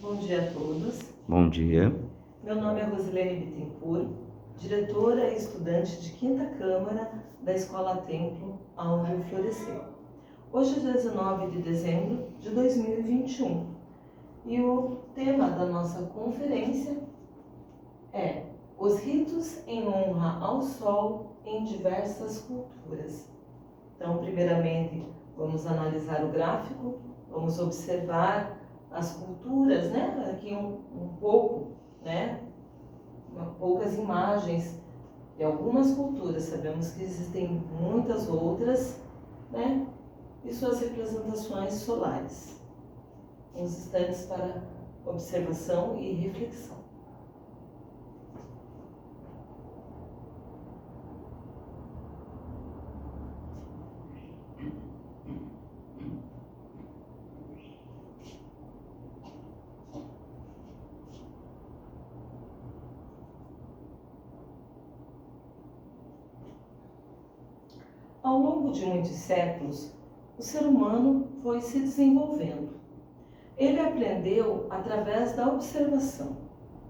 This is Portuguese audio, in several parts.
Bom dia a todos. Bom dia. Meu nome é Rosilene Bittencourt, diretora e estudante de 5ª Câmara da Escola Templo Álvaro Florescer. Hoje é 19 de dezembro de 2021 e o tema da nossa conferência é Os ritos em honra ao sol em diversas culturas. Então, primeiramente, vamos analisar o gráfico, vamos observar as culturas, né? Aqui um pouco, né? Poucas imagens de algumas culturas. Sabemos que existem muitas outras, né? E suas representações solares. Uns instantes para observação e reflexão. Ao longo de muitos séculos, o ser humano foi se desenvolvendo. Ele aprendeu através da observação.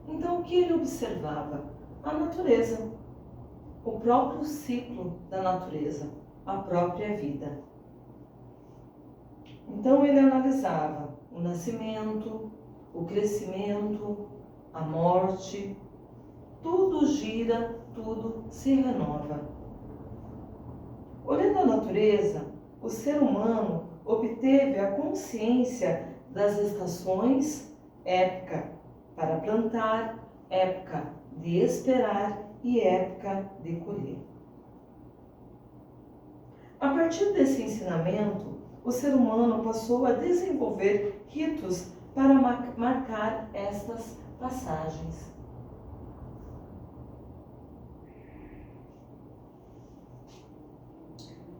Então, o que ele observava? A natureza, o próprio ciclo da natureza, a própria vida. Então, ele analisava o nascimento, o crescimento, a morte. Tudo gira, tudo se renova. Olhando a natureza, o ser humano obteve a consciência das estações, época para plantar, época de esperar e época de colher. A partir desse ensinamento, o ser humano passou a desenvolver ritos para marcar estas passagens.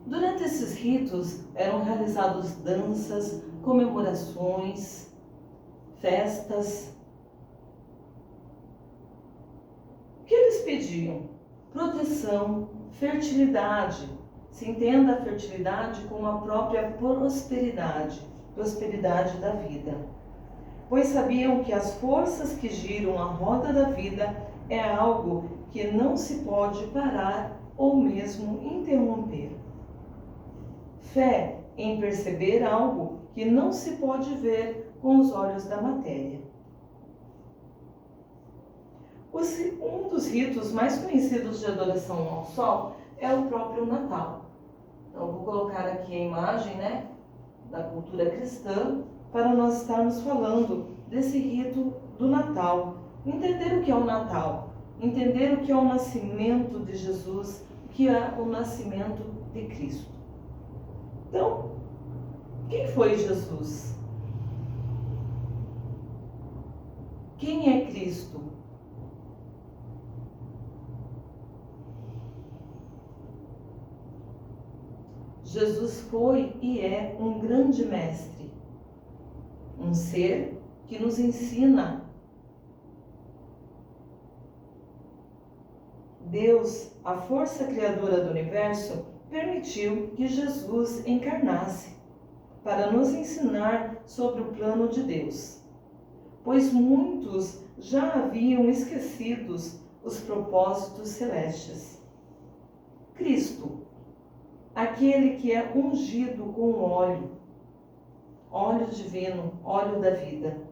Durante esses ritos eram realizados danças, comemorações, festas. O que eles pediam? Proteção, fertilidade. Se entenda a fertilidade como a própria prosperidade da vida. Pois sabiam que as forças que giram a roda da vida é algo que não se pode parar ou mesmo interromper. Fé em perceber algo que não se pode ver com os olhos da matéria. Um dos ritos mais conhecidos de adoração ao sol é o próprio Natal. Então, vou colocar aqui a imagem, né, da cultura cristã para nós estarmos falando desse rito do Natal. Entender o que é o Natal, entender o que é o nascimento de Jesus, o que é o nascimento de Cristo. Então, quem foi Jesus? Quem é Cristo? Jesus foi e é um grande mestre, um ser que nos ensina. Deus, a força criadora do universo, permitiu que Jesus encarnasse para nos ensinar sobre o plano de Deus, pois muitos já haviam esquecido os propósitos celestes. Cristo, aquele que é ungido com óleo divino, óleo da vida.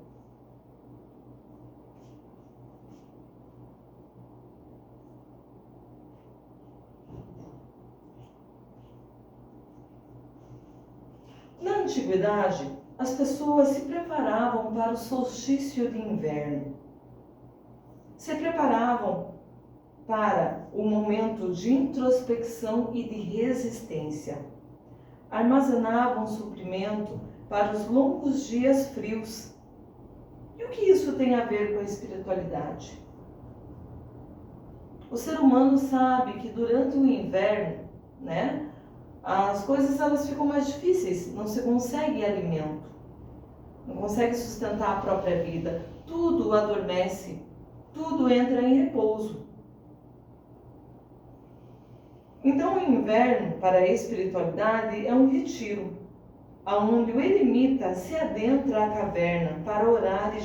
Na antiguidade, as pessoas se preparavam para o solstício de inverno. Se preparavam para o momento de introspecção e de resistência. Armazenavam suprimento para os longos dias frios. E o que isso tem a ver com a espiritualidade? O ser humano sabe que durante o inverno, né, as coisas elas ficam mais difíceis, não se consegue alimento, não consegue sustentar a própria vida, tudo adormece, tudo entra em repouso. Então o inverno para a espiritualidade é um retiro, aonde o eremita se adentra à caverna para orar e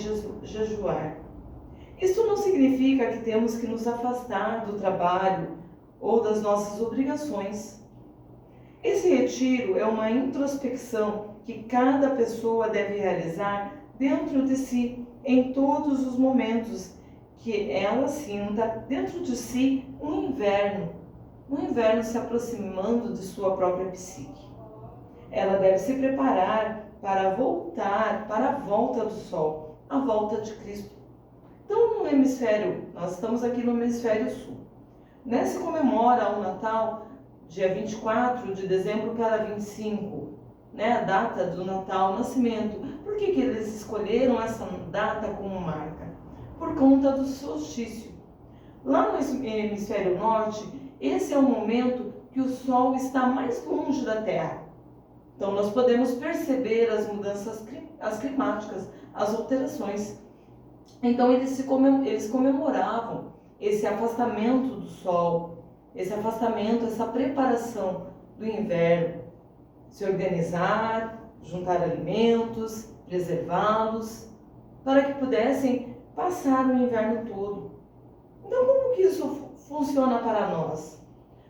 jejuar. Isso não significa que temos que nos afastar do trabalho ou das nossas obrigações. Esse retiro é uma introspecção que cada pessoa deve realizar dentro de si, em todos os momentos que ela sinta dentro de si um inverno se aproximando de sua própria psique. Ela deve se preparar para voltar para a volta do sol, a volta de Cristo. Então, no hemisfério, nós estamos aqui no hemisfério sul, né? Se comemora o Natal dia 24 de dezembro para 25, né? A data do Natal, o nascimento. Por que eles escolheram essa data como marca? Por conta do solstício. Lá no hemisfério norte, esse é o momento que o Sol está mais longe da Terra. Então, nós podemos perceber as mudanças climáticas, as alterações. Então, eles comemoravam esse afastamento do Sol, esse afastamento, essa preparação do inverno. Se organizar, juntar alimentos, preservá-los, para que pudessem passar o inverno todo. Então, como que isso funciona para nós?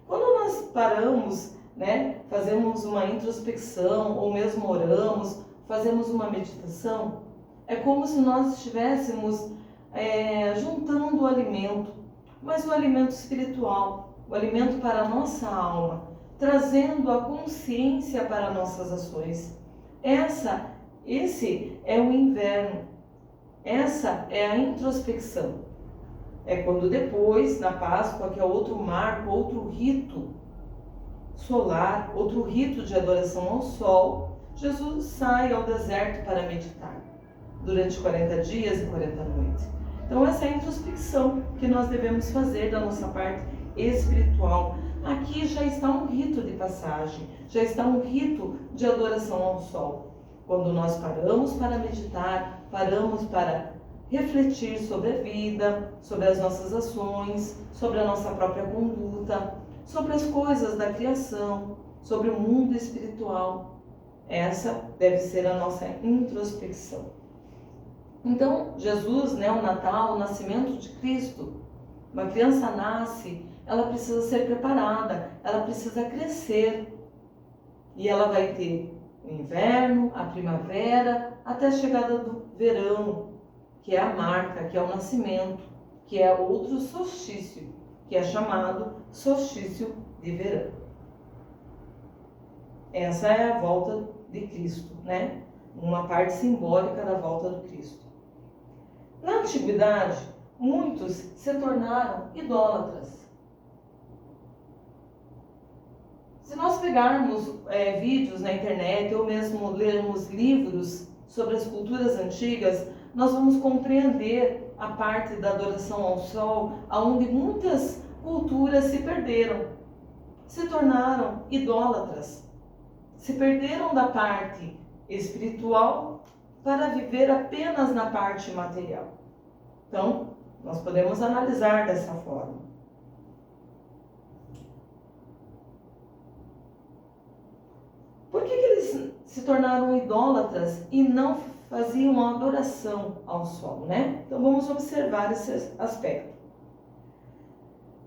Quando nós paramos, né, fazemos uma introspecção ou mesmo oramos, fazemos uma meditação, é como se nós estivéssemos juntando o alimento, mas o alimento espiritual, o alimento para a nossa alma, trazendo a consciência para nossas ações. Esse é o inverno, essa é a introspecção. É quando depois, na Páscoa, que é outro marco, outro rito solar, outro rito de adoração ao sol, Jesus sai ao deserto para meditar, durante 40 dias e 40 noites. Então essa é a introspecção que nós devemos fazer da nossa parte espiritual. Aqui já está um rito de passagem, já está um rito de adoração ao sol. Quando nós paramos para meditar, paramos para refletir sobre a vida, sobre as nossas ações, sobre a nossa própria conduta, sobre as coisas da criação, sobre o mundo espiritual. Essa deve ser a nossa introspecção. Então, Jesus, né, o Natal, o nascimento de Cristo, uma criança nasce, ela precisa ser preparada, ela precisa crescer. E ela vai ter o inverno, a primavera, até a chegada do verão, que é a marca, que é o nascimento, que é outro solstício, que é chamado solstício de verão. Essa é a volta de Cristo, né? Uma parte simbólica da volta do Cristo. Na antiguidade, muitos se tornaram idólatras. Se nós pegarmos vídeos na internet ou mesmo lermos livros sobre as culturas antigas, nós vamos compreender a parte da adoração ao sol, onde muitas culturas se perderam, se tornaram idólatras, se perderam da parte espiritual para viver apenas na parte material. Então, nós podemos analisar dessa forma. Por que eles se tornaram idólatras e não faziam a adoração ao sol, né? Então vamos observar esse aspecto.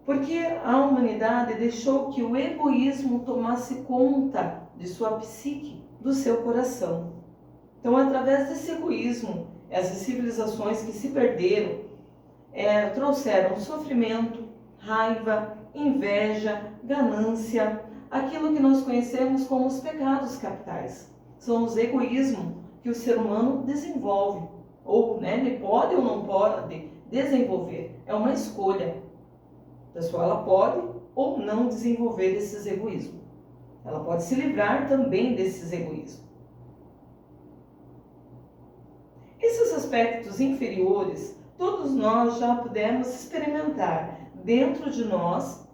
Porque a humanidade deixou que o egoísmo tomasse conta de sua psique, do seu coração. Então, através desse egoísmo, essas civilizações que se perderam, trouxeram sofrimento, raiva, inveja, ganância, aquilo que nós conhecemos como os pecados capitais. São os egoísmos que o ser humano desenvolve, ou ele pode ou não pode desenvolver. É uma escolha. A pessoa ela pode ou não desenvolver esses egoísmos. Ela pode se livrar também desses egoísmos. Esses aspectos inferiores, todos nós já pudemos experimentar dentro de nós,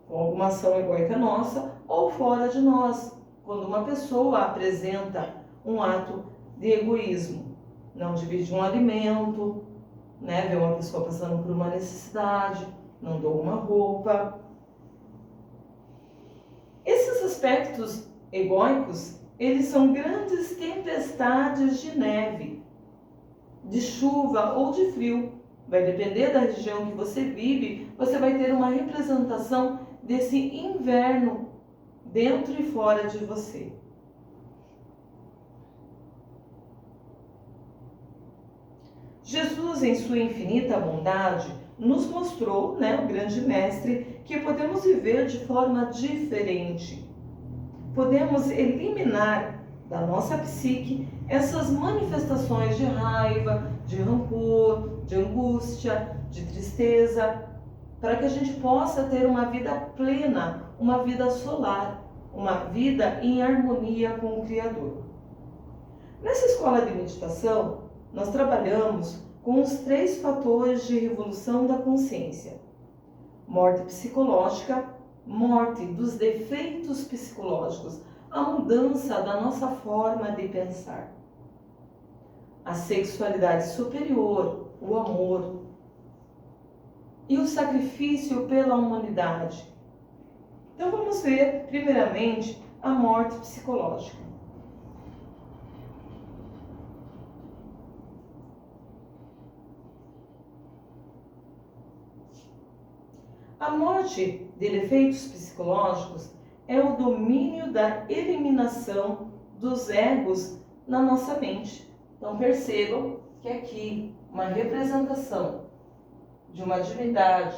com alguma ação egóica nossa, ou fora de nós, quando uma pessoa apresenta um ato de egoísmo. Não divide um alimento, vê uma pessoa passando por uma necessidade, não dou uma roupa. Esses aspectos egóicos, eles são grandes tempestades de neve, de chuva ou de frio. Vai depender da região que você vive, você vai ter uma representação desse inverno dentro e fora de você. Jesus, em sua infinita bondade, nos mostrou, o grande mestre, que podemos viver de forma diferente. Podemos eliminar da nossa psique essas manifestações de raiva, de rancor, de angústia, de tristeza, para que a gente possa ter uma vida plena, uma vida solar, uma vida em harmonia com o Criador. Nessa escola de meditação, nós trabalhamos com os 3 fatores de revolução da consciência: morte psicológica, morte dos defeitos psicológicos, a mudança da nossa forma de pensar, a sexualidade superior, o amor e o sacrifício pela humanidade. Então vamos ver primeiramente a morte psicológica. A morte de defeitos psicológicos é o domínio da eliminação dos egos na nossa mente. Então percebam que aqui uma representação de uma divindade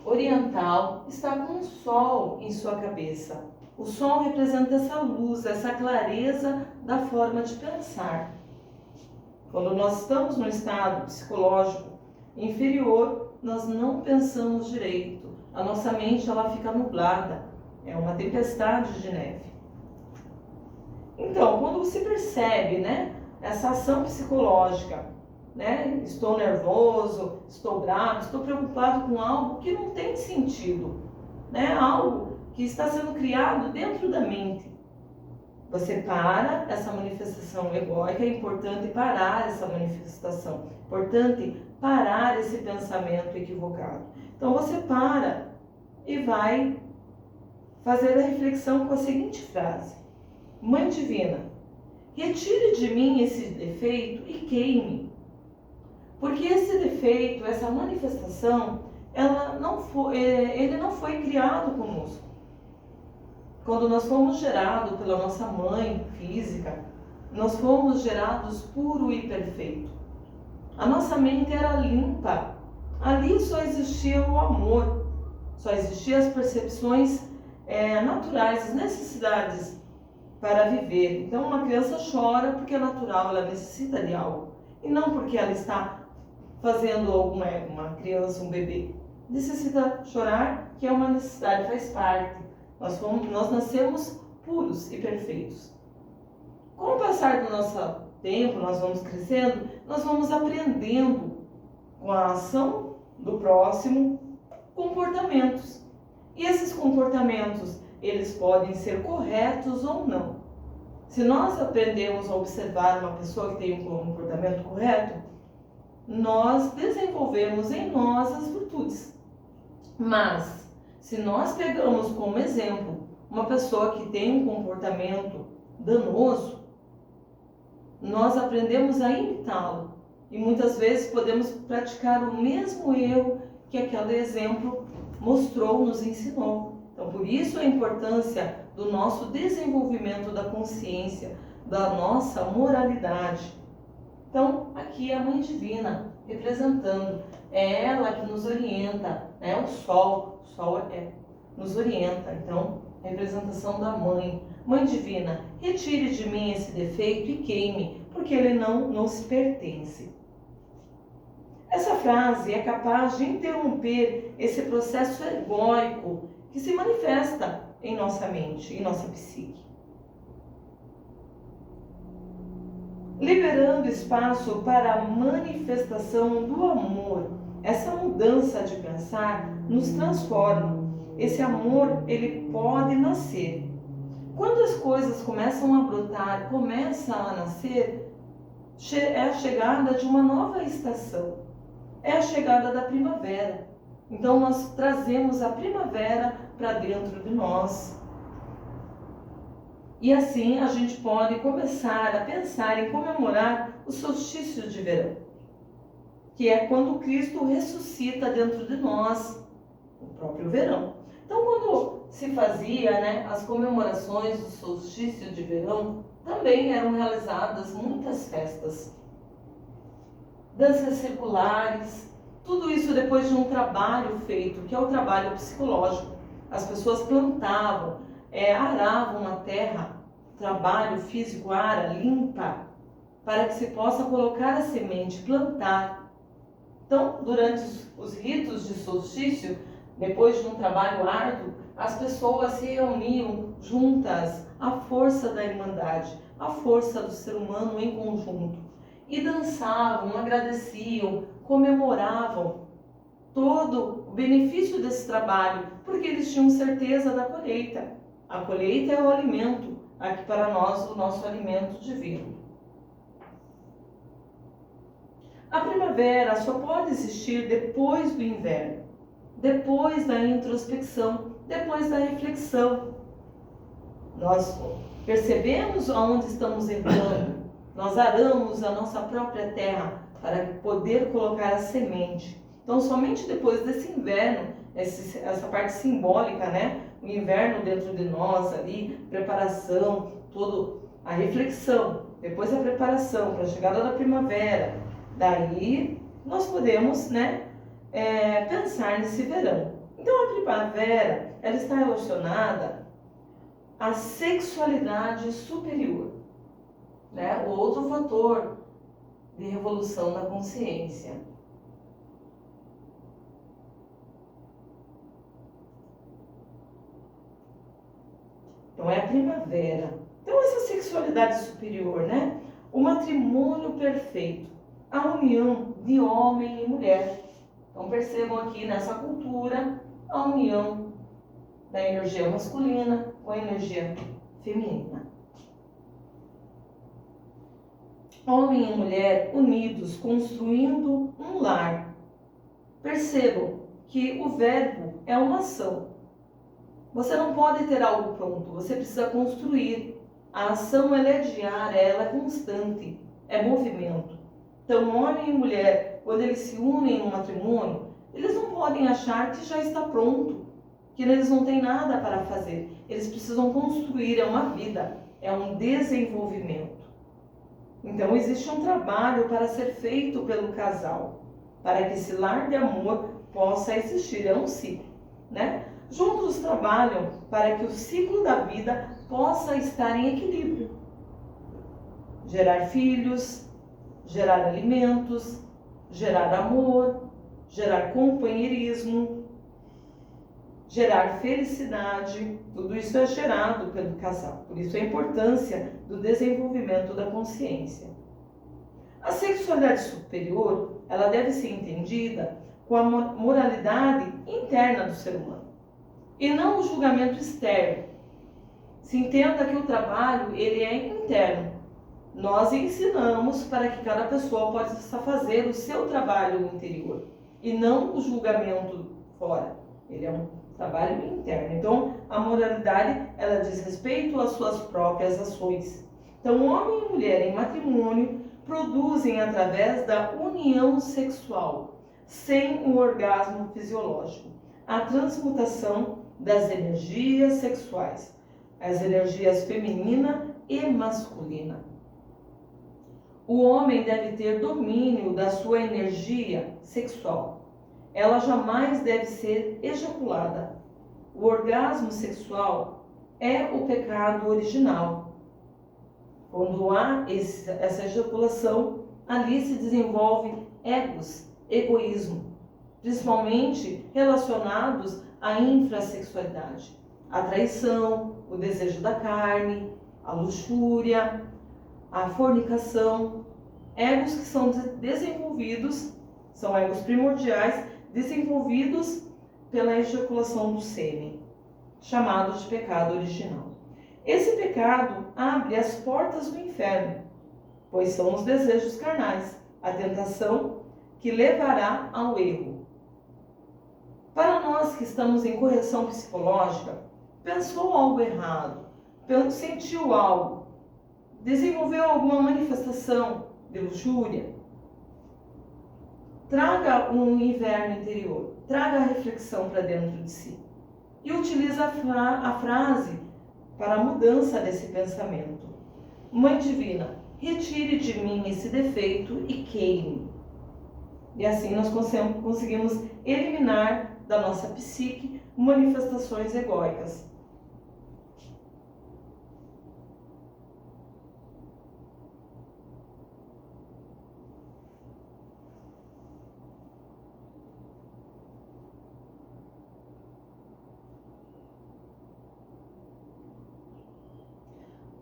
oriental está com um sol em sua cabeça. O sol representa essa luz, essa clareza da forma de pensar. Quando nós estamos num estado psicológico inferior, nós não pensamos direito. A nossa mente ela fica nublada. É uma tempestade de neve. Então, quando você percebe, essa ação psicológica, estou nervoso, estou bravo, estou preocupado com algo que não tem sentido, algo que está sendo criado dentro da mente. Você para essa manifestação egóica, é importante parar essa manifestação, é importante parar esse pensamento equivocado. Então você para e vai fazer a reflexão com a seguinte frase: Mãe Divina, retire de mim esse defeito e queime. Porque esse defeito, essa manifestação, ele não foi criado conosco. Quando nós fomos gerados pela nossa mãe física, nós fomos gerados puro e perfeito. A nossa mente era limpa. Ali só existia o amor, só existiam as percepções naturais, as necessidades para viver. Então uma criança chora porque é natural, ela necessita de algo. E não porque ela está fazendo uma criança, um bebê. Necessita chorar, que é uma necessidade, faz parte. Nós nascemos puros e perfeitos. Com o passar do nosso tempo, nós vamos crescendo, nós vamos aprendendo com a ação do próximo comportamentos. E esses comportamentos, eles podem ser corretos ou não. Se nós aprendemos a observar uma pessoa que tem um comportamento correto, nós desenvolvemos em nós as virtudes. Mas, se nós pegamos como exemplo uma pessoa que tem um comportamento danoso, nós aprendemos a imitá-lo. E muitas vezes podemos praticar o mesmo erro que aquele exemplo mostrou, nos ensinou. Então, por isso a importância do nosso desenvolvimento da consciência, da nossa moralidade. Então, aqui é a Mãe Divina representando, é ela que nos orienta, o Sol nos orienta. Então, a representação da Mãe. Mãe Divina, retire de mim esse defeito e queime, porque ele não nos pertence. Essa frase é capaz de interromper esse processo egóico que se manifesta em nossa mente, em nossa psique. Liberando espaço para a manifestação do amor. Essa mudança de pensar nos transforma. Esse amor, ele pode nascer. Quando as coisas começam a brotar, começam a nascer, é a chegada de uma nova estação. É a chegada da primavera. Então nós trazemos a primavera para dentro de nós. E assim a gente pode começar a pensar em comemorar o solstício de verão, que é quando Cristo ressuscita dentro de nós, o próprio verão. Então, quando se fazia, as comemorações do solstício de verão, também eram realizadas muitas festas, danças circulares, tudo isso depois de um trabalho feito, que é o trabalho psicológico. As pessoas plantavam, aravam a terra, trabalho físico, ara, limpa, para que se possa colocar a semente, plantar. Então, durante os ritos de solstício, depois de um trabalho árduo, as pessoas se reuniam juntas, à força da irmandade, à força do ser humano em conjunto, e dançavam, agradeciam, comemoravam todo o benefício desse trabalho, porque eles tinham certeza da colheita. A colheita é o alimento, aqui para nós, o nosso alimento divino. A primavera só pode existir depois do inverno, depois da introspecção, depois da reflexão. Nós percebemos aonde estamos errando, nós aramos a nossa própria terra para poder colocar a semente. Então, somente depois desse inverno, essa parte simbólica, o inverno dentro de nós ali, preparação, toda a reflexão, depois a preparação para a chegada da primavera, daí nós podemos, pensar nesse verão. Então, a primavera, ela está relacionada à sexualidade superior, o outro fator de revolução da consciência. Então, é a primavera. Então, essa sexualidade superior, o matrimônio perfeito, a união de homem e mulher. Então, percebam aqui nessa cultura a união da energia masculina com a energia feminina. Homem e mulher unidos, construindo um lar. Percebam que o verbo é uma ação. Você não pode ter algo pronto, você precisa construir. A ação ela é diária, ela é constante, é movimento. Então, homem e mulher, quando eles se unem no matrimônio, eles não podem achar que já está pronto, que eles não têm nada para fazer. Eles precisam construir, é uma vida, é um desenvolvimento. Então, existe um trabalho para ser feito pelo casal, para que esse lar de amor possa existir, é um ciclo, Juntos trabalham para que o ciclo da vida possa estar em equilíbrio. Gerar filhos, gerar alimentos, gerar amor, gerar companheirismo, gerar felicidade, tudo isso é gerado pelo casal. Por isso a importância do desenvolvimento da consciência. A sexualidade superior, ela deve ser entendida com a moralidade interna do ser humano e não o julgamento externo. Se entenda que o trabalho ele é interno. Nós ensinamos para que cada pessoa possa fazer o seu trabalho interior e não o julgamento fora. Ele é um trabalho interno. Então, a moralidade, ela diz respeito às suas próprias ações. Então, homem e mulher em matrimônio produzem através da união sexual, sem um orgasmo fisiológico, a transmutação das energias sexuais, as energias feminina e masculina. O homem deve ter domínio da sua energia sexual. Ela jamais deve ser ejaculada. O orgasmo sexual é o pecado original. Quando há essa ejaculação, ali se desenvolve egos, egoísmo, principalmente relacionados à infrassexualidade, a traição, o desejo da carne, a luxúria, a fornicação, egos que são desenvolvidos, são egos primordiais, desenvolvidos pela ejaculação do sêmen, chamado de pecado original. Esse pecado abre as portas do inferno, pois são os desejos carnais, a tentação que levará ao erro. Para nós que estamos em correção psicológica, pensou algo errado, sentiu algo, desenvolveu alguma manifestação de luxúria, traga um inverno interior, traga a reflexão para dentro de si e utiliza a frase para a mudança desse pensamento. Mãe Divina, retire de mim esse defeito e queime. E assim nós conseguimos eliminar da nossa psique manifestações egóicas.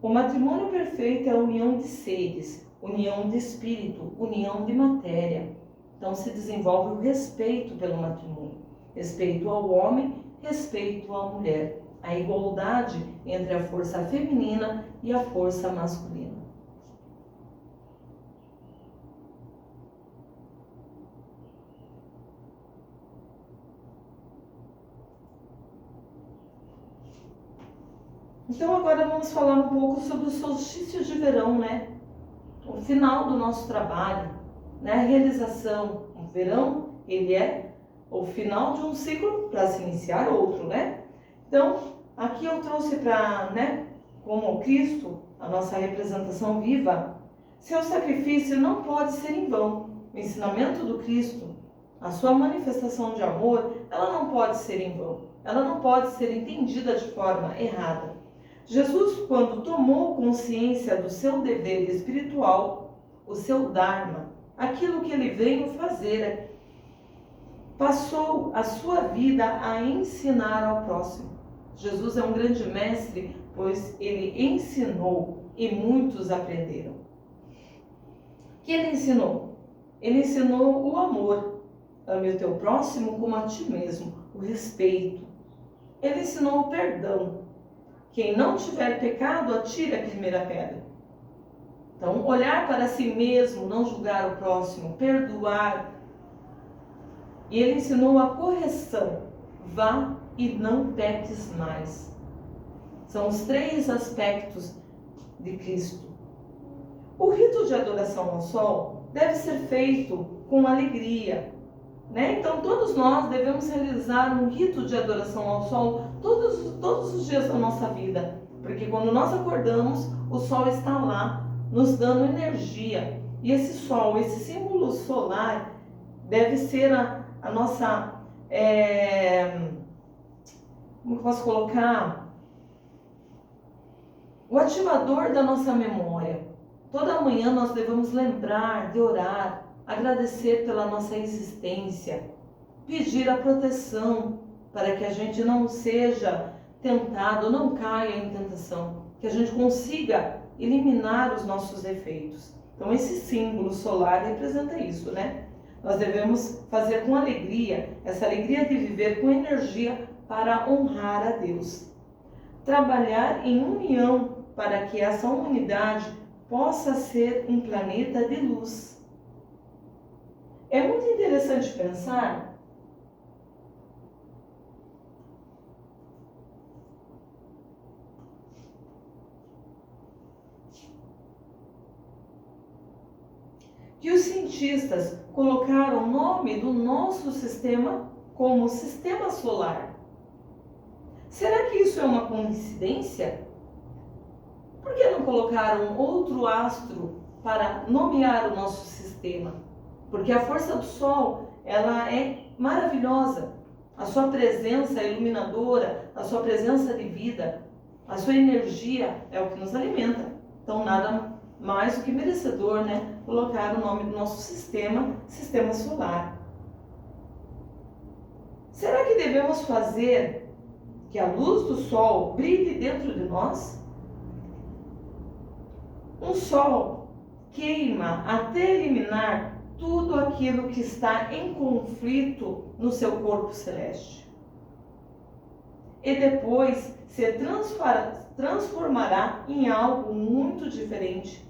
O matrimônio perfeito é a união de seres, união de espírito, união de matéria. Então se desenvolve o respeito pelo matrimônio, respeito ao homem, respeito à mulher, a igualdade entre a força feminina e a força masculina. Então agora vamos falar um pouco sobre o solstício de verão, né? O final do nosso trabalho, né? A realização. O verão, ele é o final de um ciclo para se iniciar outro, né? Então, aqui eu trouxe para, né? Como Cristo, a nossa representação viva, seu sacrifício não pode ser em vão. O ensinamento do Cristo, a sua manifestação de amor, ela não pode ser em vão. Ela não pode ser entendida de forma errada. Jesus, quando tomou consciência do seu dever espiritual, o seu Dharma, aquilo que ele veio fazer, passou a sua vida a ensinar ao próximo. Jesus é um grande mestre, pois ele ensinou e muitos aprenderam. O que ele ensinou? Ele ensinou o amor. Ame o teu próximo como a ti mesmo, o respeito. Ele ensinou o perdão. Quem não tiver pecado, atire a primeira pedra. Então, olhar para si mesmo, não julgar o próximo, perdoar. E ele ensinou a correção. Vá e não peques mais. São os 3 aspectos de Cristo. O rito de adoração ao sol deve ser feito com alegria, né? Então, todos nós devemos realizar um rito de adoração ao sol todos os dias da nossa vida, porque quando nós acordamos, o sol está lá, nos dando energia. E esse sol, esse símbolo solar, deve ser a nossa... como eu posso colocar? O ativador da nossa memória. Toda manhã nós devemos lembrar de orar, agradecer pela nossa existência, pedir a proteção para que a gente não seja tentado, não caia em tentação, que a gente consiga eliminar os nossos defeitos. Então esse símbolo solar representa isso, né? Nós devemos fazer com alegria, essa alegria de viver com energia para honrar a Deus. Trabalhar em união para que essa humanidade possa ser um planeta de luz. É muito interessante pensar que os cientistas colocaram o nome do nosso sistema como sistema solar. Será que isso é uma coincidência? Por que não colocaram outro astro para nomear o nosso sistema? Porque a força do Sol, ela é maravilhosa. A sua presença iluminadora, a sua presença de vida, a sua energia é o que nos alimenta. Então nada mais do que merecedor, né? Colocar o nome do nosso sistema, sistema solar. Será que devemos fazer que a luz do Sol brilhe dentro de nós? Um Sol queima até eliminar tudo aquilo que está em conflito no seu corpo celeste. E depois se transformará em algo muito diferente.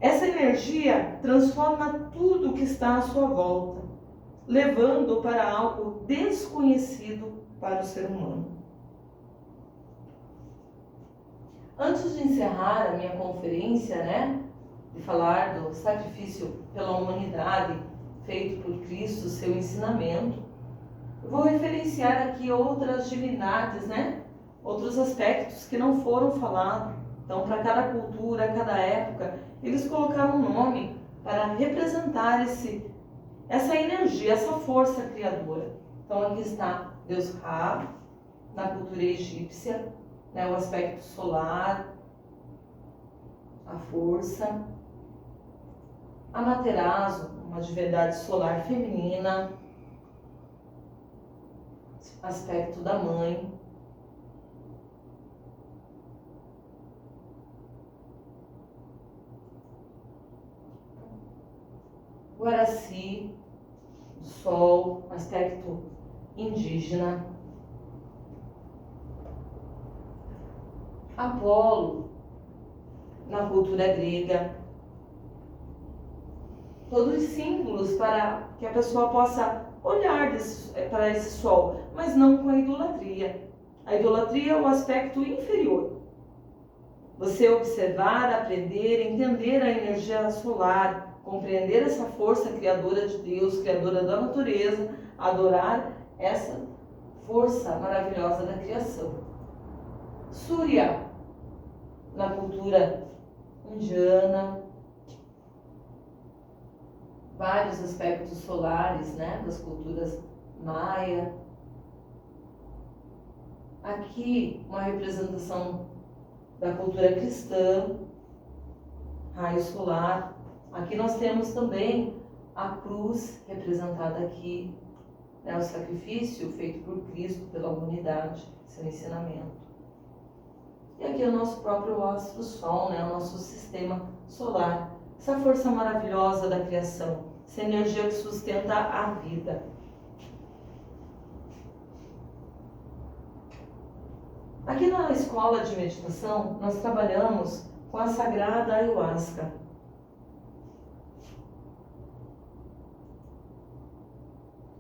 Essa energia transforma tudo que está à sua volta, levando para algo desconhecido para o ser humano. Antes de encerrar a minha conferência, de falar do sacrifício pela humanidade feito por Cristo, seu ensinamento, eu vou referenciar aqui outras divindades, outros aspectos que não foram falados. Então, para cada cultura, cada época, eles colocaram um nome para representar essa energia, essa força criadora. Então, aqui está Deus Ra, na cultura egípcia, o aspecto solar, a força. Amaterasu, uma divindade solar feminina, aspecto da mãe. Guaraci, do sol, aspecto indígena. Apolo, na cultura grega. Todos símbolos para que a pessoa possa olhar para esse sol, mas não com a idolatria. A idolatria é o aspecto inferior. Você observar, aprender, entender a energia solar, compreender essa força criadora de Deus, criadora da natureza, adorar essa força maravilhosa da criação. Surya, na cultura indiana, vários aspectos solares, das culturas maia. Aqui, uma representação da cultura cristã, raio solar. Aqui nós temos também a cruz representada aqui, o sacrifício feito por Cristo pela humanidade, seu ensinamento. E aqui é o nosso próprio astro-sol, o nosso sistema solar, essa força maravilhosa da criação, essa energia que sustenta a vida. Aqui na escola de meditação, nós trabalhamos com a sagrada ayahuasca.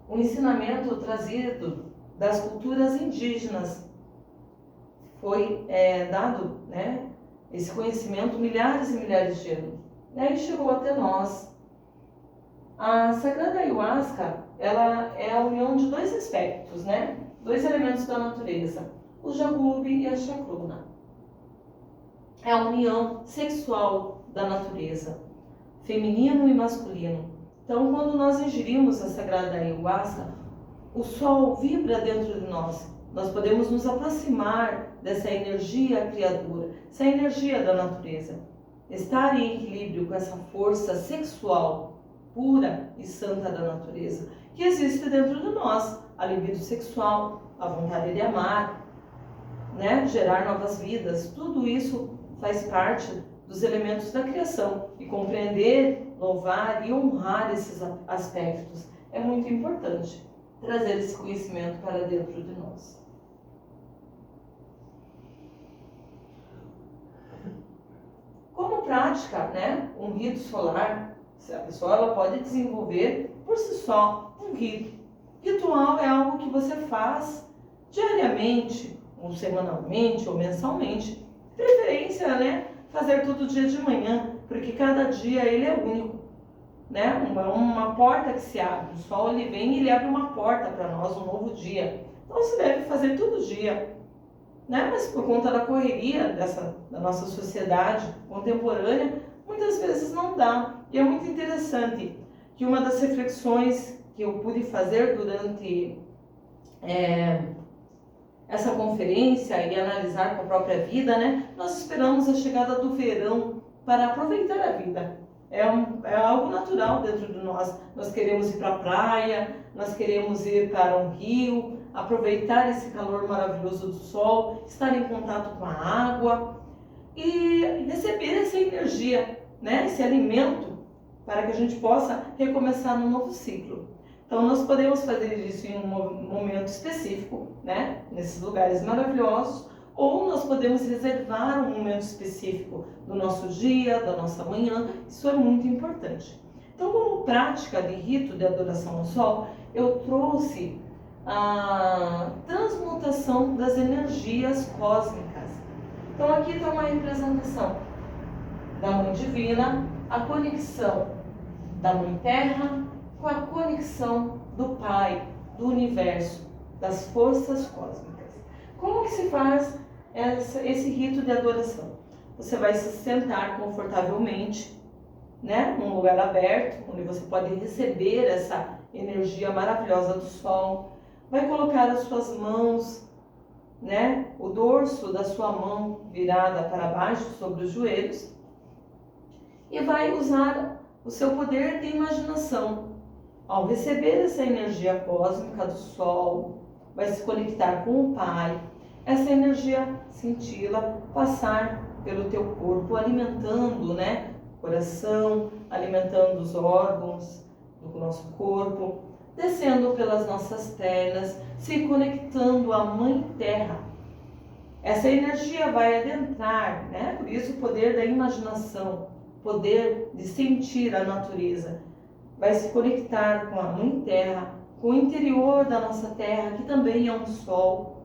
O ensinamento trazido das culturas indígenas foi dado, esse conhecimento milhares e milhares de anos. E chegou até nós. A sagrada ayahuasca, ela é a união de dois aspectos, dois elementos da natureza, o jagube e a chacruna. É a união sexual da natureza, feminino e masculino. Então, quando nós ingerimos a sagrada ayahuasca, o sol vibra dentro de nós. Nós podemos nos aproximar dessa energia criadora, essa energia da natureza. Estar em equilíbrio com essa força sexual pura e santa da natureza, que existe dentro de nós, a libido sexual, a vontade de amar, gerar novas vidas. Tudo isso faz parte dos elementos da criação, e compreender, louvar e honrar esses aspectos é muito importante, trazer esse conhecimento para dentro de nós. Como prática, um rito solar, a pessoa ela pode desenvolver por si só um rito. Ritual é algo que você faz diariamente, ou semanalmente, ou mensalmente. Preferência, fazer todo dia de manhã, porque cada dia ele é único, uma porta que se abre. O sol ele vem e ele abre uma porta para nós, um novo dia. Então você deve fazer todo dia, mas por conta da correria da nossa sociedade contemporânea, muitas vezes não dá. E é muito interessante que uma das reflexões que eu pude fazer durante essa conferência e analisar com a própria vida, nós esperamos a chegada do verão para aproveitar a vida. É algo natural dentro de nós. Nós queremos ir para a praia, nós queremos ir para um rio, aproveitar esse calor maravilhoso do sol, estar em contato com a água e receber essa energia, esse alimento, para que a gente possa recomeçar num novo ciclo. Então nós podemos fazer isso em um momento específico, nesses lugares maravilhosos, ou nós podemos reservar um momento específico do nosso dia, da nossa manhã. Isso é muito importante. Então, como prática de rito de adoração ao sol, eu trouxe a transmutação das energias cósmicas. Então aqui está uma representação da Mãe Divina, a conexão da Mãe Terra com a conexão do Pai, do Universo, das forças cósmicas. Como que se faz esse rito de adoração? Você vai se sentar confortavelmente, né, num lugar aberto, onde você pode receber essa energia maravilhosa do Sol. Vai colocar as suas mãos, né, o dorso da sua mão virada para baixo sobre os joelhos e vai usar o seu poder de imaginação. Ao receber essa energia cósmica do Sol, vai se conectar com o Pai, essa energia cintila passar pelo teu corpo, alimentando, né, o coração, alimentando os órgãos do nosso corpo, descendo pelas nossas pernas, se conectando à Mãe Terra. Essa energia vai adentrar, né? Por isso o poder da imaginação, poder de sentir a natureza, vai se conectar com a Mãe Terra, com o interior da nossa Terra, que também é um Sol,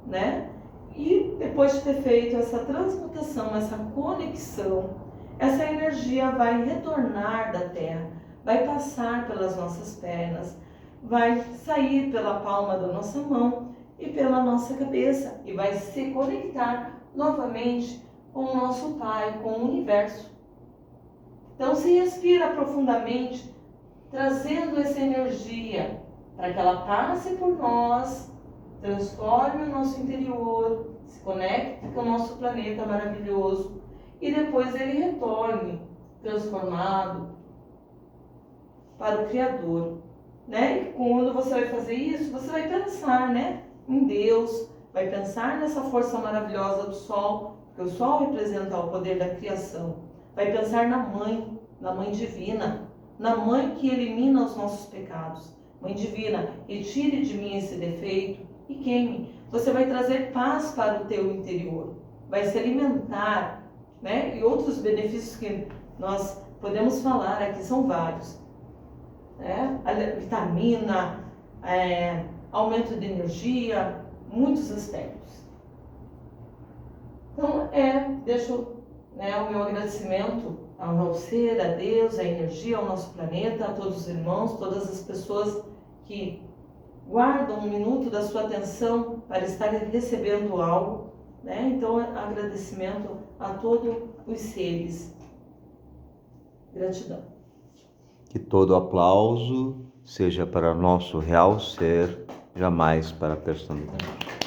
né? E depois de ter feito essa transmutação, essa conexão, essa energia vai retornar da Terra, vai passar pelas nossas pernas, vai sair pela palma da nossa mão e pela nossa cabeça e vai se conectar novamente com o nosso Pai, com o Universo. Então se respira profundamente, trazendo essa energia para que ela passe por nós, transforme o nosso interior, se conecte com o nosso planeta maravilhoso e depois ele retorne transformado para o Criador, né? E quando você vai fazer isso, você vai pensar, né, em Deus, vai pensar nessa força maravilhosa do Sol, porque o Sol representa o poder da criação. Vai pensar na Mãe Divina, na Mãe que elimina os nossos pecados. Mãe Divina, retire de mim esse defeito e queime. Você vai trazer paz para o teu interior, vai se alimentar, né? E outros benefícios que nós podemos falar aqui são vários, né? A vitamina, aumento de energia, muitos aspectos. Então, deixo, né, o meu agradecimento ao ser, a Deus, à energia, ao nosso planeta, a todos os irmãos, todas as pessoas que guardam um minuto da sua atenção para estar recebendo algo, né? Então, agradecimento a todos os seres. Gratidão. Que todo aplauso seja para nosso real ser, jamais para a personalidade.